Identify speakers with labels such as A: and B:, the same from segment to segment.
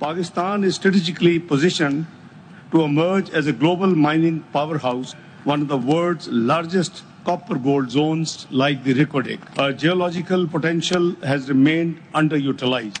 A: Pakistan is strategically positioned to emerge as a global mining powerhouse, one of the world's largest copper gold zones like the Reko Diq. Our geological potential has remained underutilized.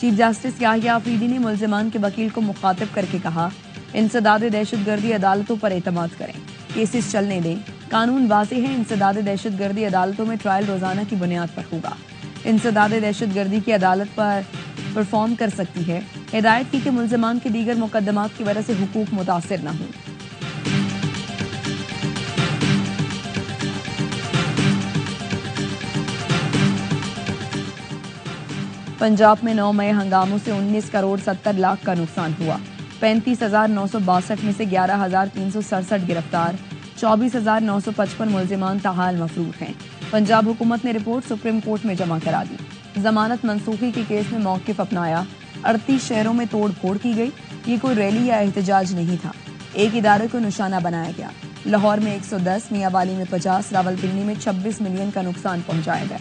B: Chief justice Yahya Afridi نے ملزمان کے وکیل کو مخاطب کر کے کہا انسداد دہشت گردی عدالتوں پر اعتماد کریں، کیسز چلنے دیں، قانون واضح ہے، انسداد دہشت گردی عدالتوں میں ٹرائل روزانہ کی بنیاد پر ہوگا، انسداد دہشت گردی کی عدالت پر پرفارم کر سکتی ہے، ہدایت کی کہ ملزمان کے دیگر مقدمات کی وجہ سے حقوق متاثر نہ ہوں۔ پنجاب میں 9 مئی ہنگاموں سے 19 کروڑ 70 لاکھ کا نقصان ہوا، 35,962 میں سے 11,367 گرفتار، 24,955 ملزمان تاحال مفرور ہیں۔ پنجاب حکومت نے رپورٹ سپریم کورٹ میں جمع کرا دی۔ ضمانت منسوخی کے کیس میں موقف اپنایا، 38 شہروں میں توڑ پھوڑ کی گئی، یہ کوئی ریلی یا احتجاج نہیں تھا، ایک ادارے کو نشانہ بنایا گیا۔ لاہور میں 110، میاں والی میں 50، راولپنڈی میں 26 ملین کا نقصان پہنچایا گیا۔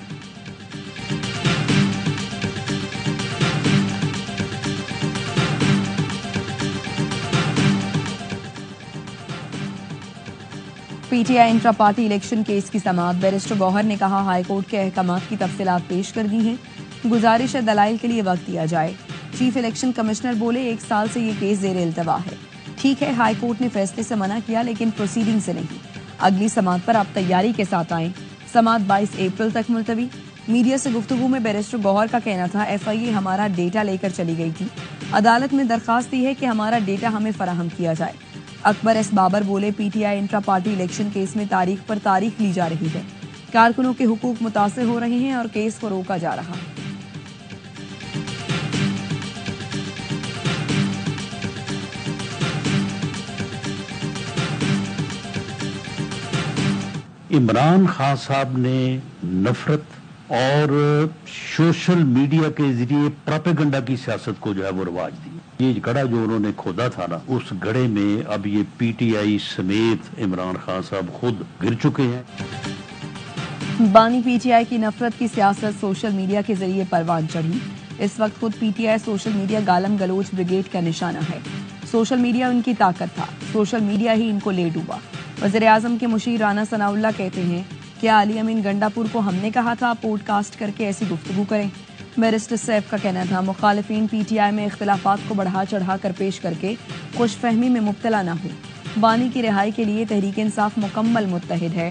B: پی ٹی آئی انٹرا پارٹی الیکشن کیس کی سماعت، بیرسٹر گوہر نے کہا ہائی کورٹ کے احکامات کی تفصیلات پیش کر دی ہیں، گزارش ہے دلائل کے لیے وقت دیا جائے۔ چیف الیکشن کمشنر بولے 1 سال سے یہ کیس زیر التوا ہے، ٹھیک ہے ہائی کورٹ نے فیصلے سے منع کیا لیکن پروسیڈنگ سے نہیں، اگلی سماعت پر آپ تیاری کے ساتھ آئیں۔ سماعت 22 اپریل تک ملتوی۔ میڈیا سے گفتگو میں بیرسٹر گوہر کا کہنا تھا ایف آئی اے ہمارا ڈیٹا لے کر چلی گئی تھی، عدالت میں درخواست دی ہے کہ ہمارا ڈیٹا ہمیں فراہم کیا جائے۔ اکبر ایس بابر بولے پی ٹی آئی انٹرا پارٹی الیکشن کیس میں تاریخ پر تاریخ لی جا رہی ہے، کارکنوں کے حقوق متاثر ہو رہے ہیں اور کیس کو روکا جا رہا ہے۔
C: عمران خان صاحب نے نفرت اور سوشل میڈیا کے ذریعے پروپیگنڈا کی سیاست کو جو ہے وہ رواج دی۔ یہ گڑھا جو انہوں نے کھودا تھا نا، اس گڑھے میں اب یہ پی ٹی آئی سمیت عمران خان صاحب خود گر چکے ہیں۔
B: بانی پی ٹی آئی کی نفرت کی سیاست سوشل میڈیا کے ذریعے پروان چڑھی، اس وقت خود P T I social media گالم گلوچ بریگیڈ کا نشانہ ہے، سوشل میڈیا ان کی طاقت تھا، سوشل میڈیا ہی ان کو لے ڈوبا۔ وزیر اعظم کے مشیر رانا ثناء اللہ کہتے ہیں کیا علی امین گنڈا پور کو ہم نے کہا تھا پوڈ کاسٹ کر کے ایسی گفتگو کریں؟ بیرسٹر سیف کا کہنا تھا مخالفین پی ٹی آئی میں اختلافات کو بڑھا چڑھا کر پیش کر کے خوش فہمی میں مبتلا نہ ہو، بانی کی رہائی کے لیے تحریک انصاف مکمل متحد ہے،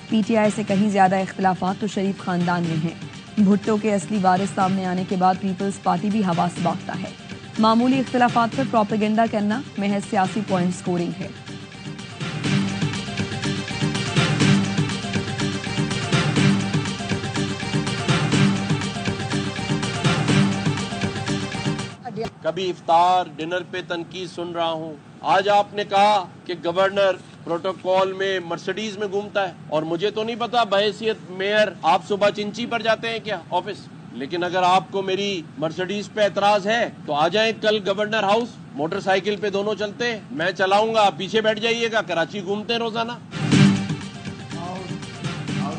B: پی ٹی آئی سے کہیں زیادہ اختلافات تو شریف خاندان میں ہیں، بھٹو کے اصلی وارث سامنے آنے کے بعد پیپلز پارٹی بھی حواس باختہ ہے، معمولی اختلافات پر پروپیگنڈا کرنا محض سیاسی پوائنٹ سکورنگ ہے۔
D: کبھی افطار ڈنر پہ تنقید سن رہا ہوں، آج آپ نے کہا کہ گورنر پروٹوکول میں مرسڈیز میں گھومتا ہے، اور مجھے تو نہیں پتا بحیثیت میئر آپ صبح چنچی پر جاتے ہیں کیا آفس، لیکن اگر آپ کو میری مرسڈیز پہ اعتراض ہے تو آ جائیں کل گورنر ہاؤس، موٹر سائیکل پہ دونوں چلتے ہیں، میں چلاؤں گا آپ پیچھے بیٹھ جائیے گا، کراچی گھومتے ہیں روزانہ،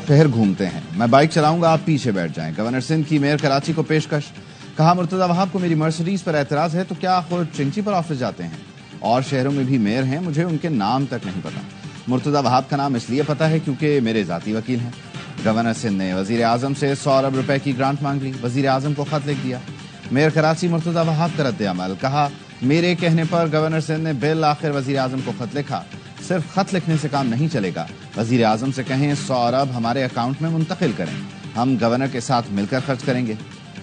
E: شہر گھومتے ہیں، میں بائک چلاؤں گا آپ پیچھے بیٹھ جائیں۔ گورنر سندھ کی میئر کراچی کو پیشکش، کہا مرتضی وہاب کو میری مرسڈیز پر اعتراض ہے تو کیا خود چنچی پر آفس جاتے ہیں؟ اور شہروں میں بھی میئر ہیں، مجھے ان کے نام تک نہیں پتا، مرتضی وہاب کا نام اس لیے پتا ہے کیونکہ میرے ذاتی وکیل ہیں۔ گورنر سندھ نے وزیر اعظم سے 100 ارب روپے کی گرانٹ مانگ لی، وزیر اعظم کو خط لکھ دیا۔ میئر کراچی مرتضی وہاب کا رد عمل، کہا میرے کہنے پر گورنر سندھ نے بالآخر وزیر اعظم کو خط لکھا، صرف خط لکھنے سے کام نہیں چلے گا، وزیر اعظم سے کہیں 100 ارب ہمارے اکاؤنٹ میں منتقل کریں، ہم گورنر کے ساتھ مل کر خرچ کریں گے۔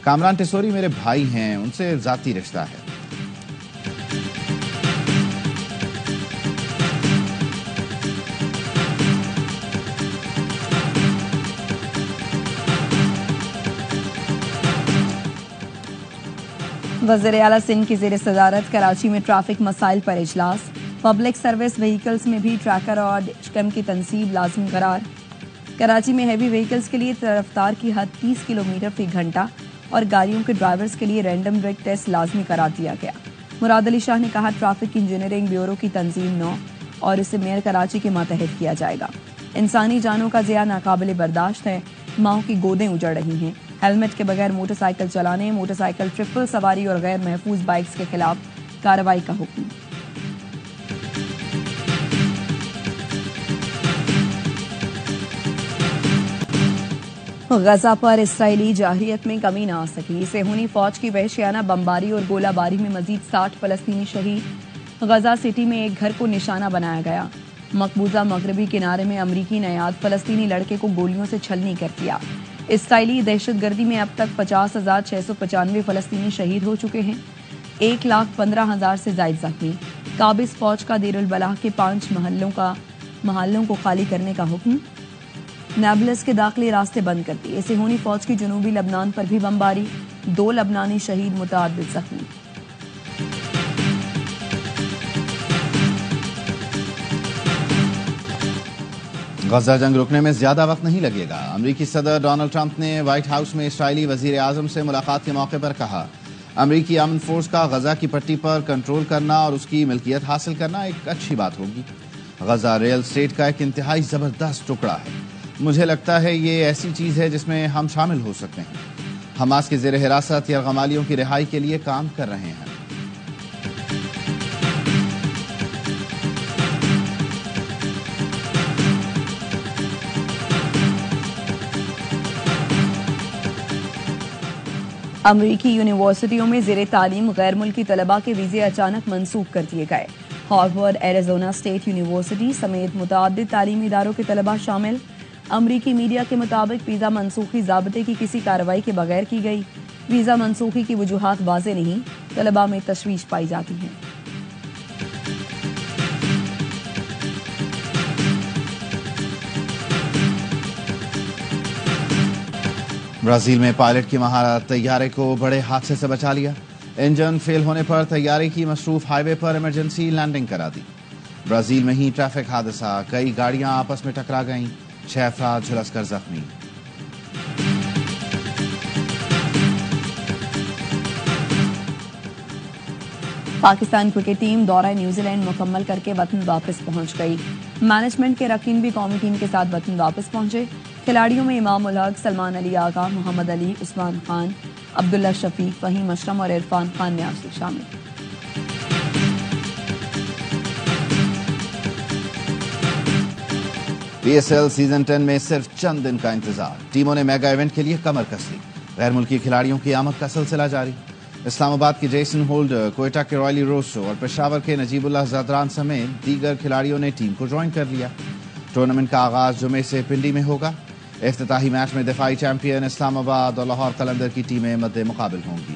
E: کامران ٹیسوری میرے بھائی ہیں، ان سے ذاتی رشتہ ہے۔
B: وزیر اعلیٰ سندھ کی زیر صدارت کراچی میں ٹریفک مسائل پر اجلاس، پبلک سروس وہیکلز میں بھی ٹریکر اور ڈیش کیم کی تنصیب لازمی قرار۔ کراچی میں ہیوی وہیکلز کے لیے رفتار کی حد 30 کلومیٹر فی گھنٹہ اور گاڑیوں کے ڈرائیورز کے لیے رینڈم ڈرگ ٹیسٹ لازمی قرار دیا گیا۔ مراد علی شاہ نے کہا ٹریفک انجینئرنگ بیورو کی تنظیم نو اور اسے میئر کراچی کے ماتحت کیا جائے گا۔ انسانی جانوں کا ضیاع ناقابل برداشت ہے، ماؤں کی گودیں اجڑ رہی ہیں، ہیلمٹ کے بغیر موٹر سائیکل چلانے، موٹر سائیکل ٹرپل سواری اور غیر محفوظ بائکس کے خلاف کارروائی کا حکم۔ غزہ پر اسرائیلی جارحیت میں کمی نہ آ سکی. صہیونی فوج کی وحشیانہ بمباری اور گولہ باری میں مزید 60 فلسطینی شہید. غزہ سٹی میں ایک گھر کو نشانہ بنایا گیا. مقبوضہ مغربی کنارے میں امریکی نیاد فلسطینی لڑکے کو گولیوں سے چھلنی کر دیا. اسرائیلی دہشت گردی میں اب تک 50,695 فلسطینی شہید ہو چکے ہیں. 1,15,000 سے زائد زخمی. قابض فوج کا دیر البلاح کے 5 محلوں کو خالی کرنے کا حکم. نیبلس کے داخلی راستے بند کر دیے. صہیونی فوج کی جنوبی لبنان پر بھی بمباری. 2 لبنانی شہید، متعدد زخمی.
E: غزہ جنگ رکنے میں زیادہ وقت نہیں لگے گا. امریکی صدر ڈونلڈ ٹرمپ نے وائٹ ہاؤس میں اسرائیلی وزیر اعظم سے ملاقات کے موقع پر کہا امریکی امن فورس کا غزہ کی پٹی پر کنٹرول کرنا اور اس کی ملکیت حاصل کرنا ایک اچھی بات ہوگی. غزہ ریل اسٹیٹ کا ایک انتہائی زبردست ٹکڑا ہے. مجھے لگتا ہے یہ ایسی چیز ہے جس میں ہم شامل ہو سکتے ہیں. حماس کے زیر حراست یرغمالیوں کی رہائی کے لیے کام کر رہے ہیں.
B: امریکی یونیورسٹیوں میں زیر تعلیم غیر ملکی طلباء کے ویزے اچانک منسوخ کر دیے گئے. ہارورڈ، ایریزونا اسٹیٹ یونیورسٹی سمیت متعدد تعلیمی اداروں کے طلباء شامل. امریکی میڈیا کے مطابق ویزا منسوخی ضابطے کی کسی کارروائی کے بغیر کی گئی. ویزا منسوخی کی وجوہات واضح نہیں. طلباء میں تشویش پائی جاتی ہے.
E: برازیل میں پائلٹ کی مہارت طیارے کو بڑے حادثے سے بچا لیا. انجن فیل ہونے پر طیارے کی مصروف ہائی وے پر ایمرجنسی لینڈنگ کرا دی. برازیل میں ہی ٹریفک حادثہ، کئی گاڑیاں آپس میں ٹکرا گئیں، 6 افراد جھلس کر زخمی.
B: پاکستان کرکٹ ٹیم دورہ نیوزی لینڈ مکمل کر کے وطن واپس پہنچ گئی. مینجمنٹ کے رکین بھی قومی ٹیم کے ساتھ وطن واپس پہنچے. کھلاڑیوں میں امام الحق، سلمان علی آغا، محمد علی، عثمان خان، عبداللہ شفیق، فہیم اشرم اور عرفان خان نیازی شامل.
E: پی ایس ایل سیزن 10 میں صرف چند دن کا انتظار. ٹیموں نے میگا ایونٹ کے لیے کمر کس لی. غیر ملکی کھلاڑیوں کی آمد کا سلسلہ جاری. اسلام آباد کے جیسن ہولڈر، کوئٹہ کے رائلی روسو اور پشاور کے نجیب اللہ زادران سمیت دیگر کھلاڑیوں نے ٹیم کو جوائن کر لیا. ٹورنامنٹ کا آغاز جمعے سے پنڈی میں ہوگا. افتتاحی میچ میں دفاعی چیمپئن اسلام آباد اور لاہور قلندر کی ٹیمیں مد مقابل ہوں گی.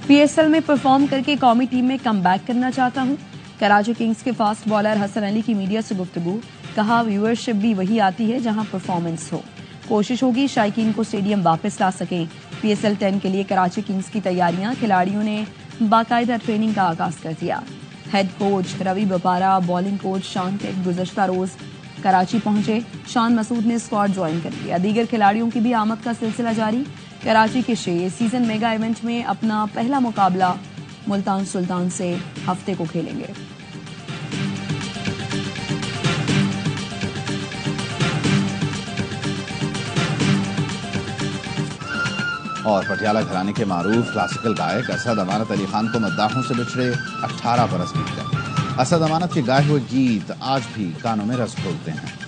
B: پی ایس ایل میں پرفارم کر کے قومی ٹیم میں کم بیک کرنا چاہتا ہوں. کراچی کنگز کے فاسٹ بالر حسن علی کی میڈیا سے گفتگو. کہا ویورشپ بھی وہی آتی ہے جہاں پرفارمنس ہو. کوشش ہوگی شائقین کو اسٹیڈیم واپس لا سکیں. پی ایس ایل 10 کے لیے کراچی کنگز کی تیاریاں. کھلاڑیوں نے باقاعدہ ٹریننگ کا آغاز کر دیا. ہیڈ کوچ روی بپارا، بالنگ کوچ شان ٹیک گزشتہ روز کراچی پہنچے. شان مسعود نے اسکواڈ جوائن کر لیا. دیگر کھلاڑیوں کی بھی آمد کا سلسلہ جاری. کراچی کے شے سیزن میگا ایونٹ میں اپنا پہلا مقابلہ ملتان سلطان سے ہفتے کو کھیلیں گے.
E: اور پٹیالہ گھرانے کے معروف کلاسیکل گائک اسد امانت علی خان کو مداحوں سے بچھڑے 18 برس بیت گئے. اسد امانت کے گائے ہوئے گیت آج بھی کانوں میں رس گھولتے ہیں.